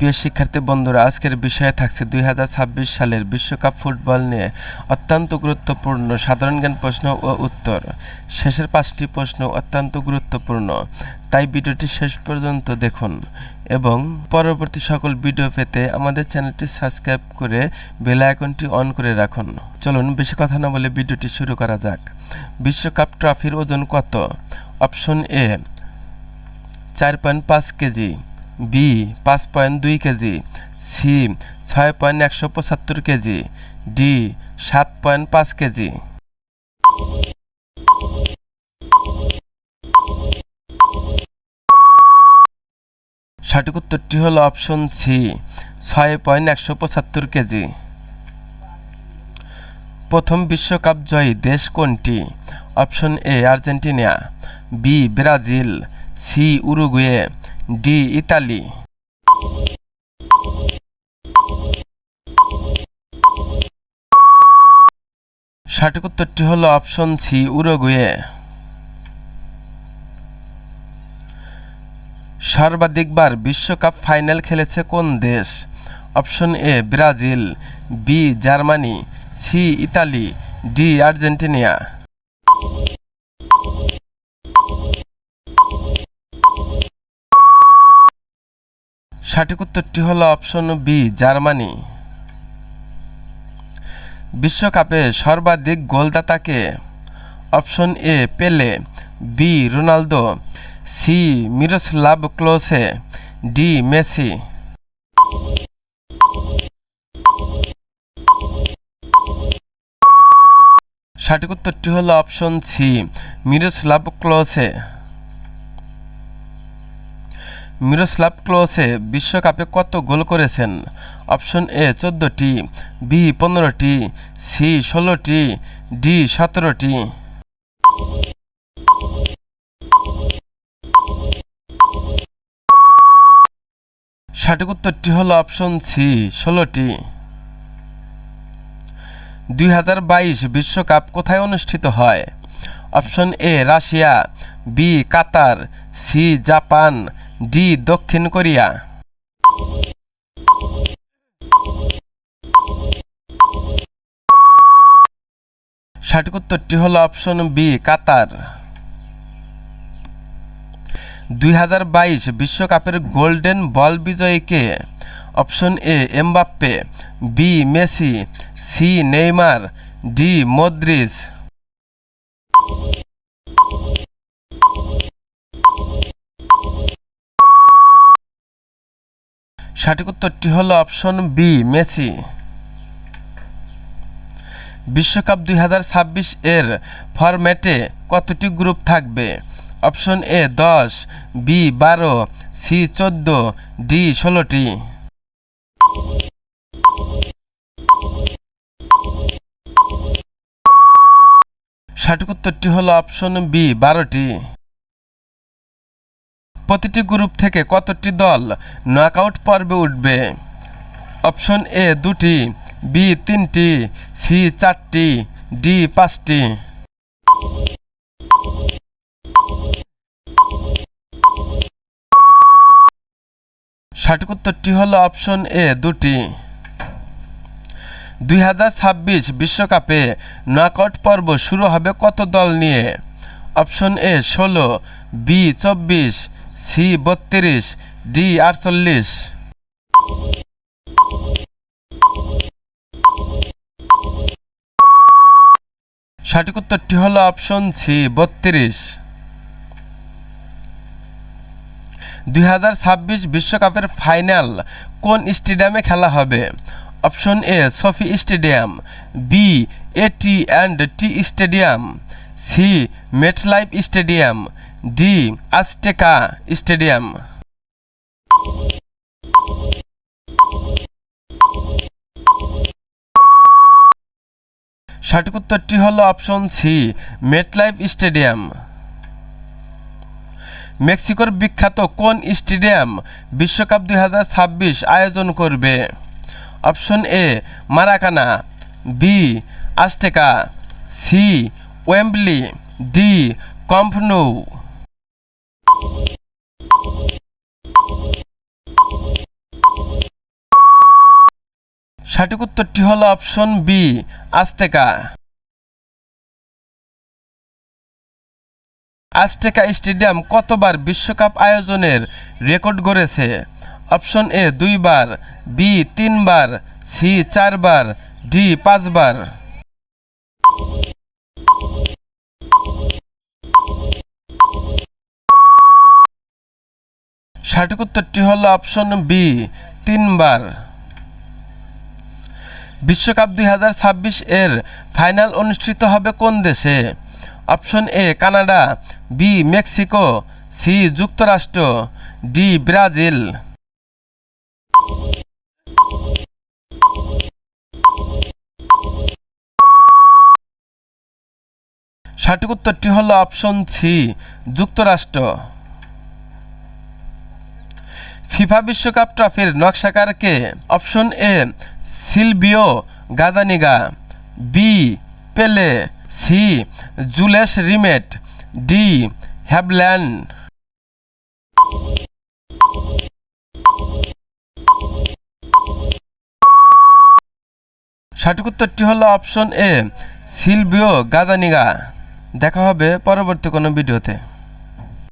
প্রিয় শিক্ষার্থী বন্ধুরা, আজকের বিষয়ে থাকছে 2026 সালের বিশ্বকাপ ফুটবল নিয়ে অত্যন্ত গুরুত্বপূর্ণ সাধারণ জ্ঞান প্রশ্ন ও উত্তর। শেষের 5টি প্রশ্ন অত্যন্ত গুরুত্বপূর্ণ, তাই ভিডিওটি শেষ পর্যন্ত দেখুন এবং পরবর্তী সকল ভিডিও পেতে আমাদের চ্যানেলটি সাবস্ক্রাইব করে বেল আইকনটি অন করে রাখুন। চলুন বেশি কথা না বলে ভিডিওটি শুরু করা যাক। বিশ্বকাপ ট্রফির ওজন কত? Option A 4.5 kg, B 5.2 kg, C 6.175 kg, D 7.5 kg. সঠিক উত্তরটি হলো অপশন সি 6.175 কেজি। প্রথম বিশ্বকাপ জয়ী দেশ কোনটি? Option A Argentina, B Brazil, C Uruguay, D Italy. সঠিক উত্তরটি হলো অপশন সি উরুগুয়ে। সর্বাধিকবার বিশ্বকাপ ফাইনাল খেলেছে কোন দেশ? Option A Brazil, B Germany, C Italy, D Argentina. সঠিক উত্তরটি হলো অপশন বি জার্মানি। বিশ্বকাপে সর্বাধিক গোলদাতা কে? Option A Pele, B Ronaldo, C Miroslav Klose, D Messi. সঠিক উত্তরটি হলো option C Miroslav Klose. Miroslav Klose বিশ্বকাপে কত গোল করেছেন? অপশন এ 14টি, বি 15টি, সি 16টি, ডি 17টি। সঠিক উত্তরটি হলো অপশন সি 16টি। 2022 বিশ্বকাপ কোথায় অনুষ্ঠিত হয়? Option A Russia, B Qatar, C Japan, D দক্ষিণ কোরিয়া। সঠিক উত্তরটি হলো অপশন বি কাতার। 2022 বিশ্বকাপের গোল্ডেন বল বিজয়ী কে? Option A Mbappe, B Messi, C Neymar, D Modric. সঠিক উত্তরটি হলো অপশন বি মেসি। বিশ্বকাপ 2026 এর ফরম্যাটে কতটি গ্রুপ থাকবে? Option A 10, B 12, C 14, D 16টি। সঠিক উত্তরটি হলো অপশন বি 12টি। প্রতিটি গ্রুপ থেকে কতটি দল নকআউট পর্বে উঠবে? অপশন এ 2টি, বি 3টি, সি 4টি, ডি 5টি। সঠিক উত্তরটি হলো অপশন এ 2টি। 2026 বিশ্বকাপে নকআউট পর্ব শুরু হবে কত দল নিয়ে? Option A 16, B 24, C 32, D 48। সঠিক উত্তরটি হলো অপশন সি 32। 2026 বিশ্বকাপের ফাইনাল কোন স্টেডিয়ামে খেলা হবে? Option A SoFi stadium, B AT&T stadium, C MetLife stadium, D Azteca stadium. সঠিক উত্তরটি হলো অপশন সি মেটলাইফ স্টেডিয়াম। মেক্সিকোর বিখ্যাত কোন স্টেডিয়াম বিশ্বকাপ 2026 আয়োজন করবে? Option A Maracana, B Azteca, C Wembley, D Camp Nou. সঠিক উত্তরটি হলো option B, Azteca. Azteca stadium কতবার বিশ্বকাপ আয়োজনের রেকর্ড গড়েছে? অপশন এ 2 বার, বি 3 বার, সি 4 বার, ডি 5 বার। সঠিক উত্তরটি হলো অপশন বি, 3 বার। বিশ্বকাপ 2026 এর ফাইনাল অনুষ্ঠিত হবে কোন দেশে? Option A Canada, B Mexico, C যুক্তরাষ্ট্র, ডি ব্রাজিল। সঠিক উত্তরটি হলো অপশন সি, যুক্তরাষ্ট্র। ফিফা বিশ্বকাপ ট্রফির নকশাকার কে? Option A Silvio Gazzaniga, B Pele, C Jules Rimet, D Havelange. সঠিক উত্তরটি হলো অপশন এ সিলভিও গাজানিগা। দেখা হবে পরবর্তী কোনো ভিডিওতে।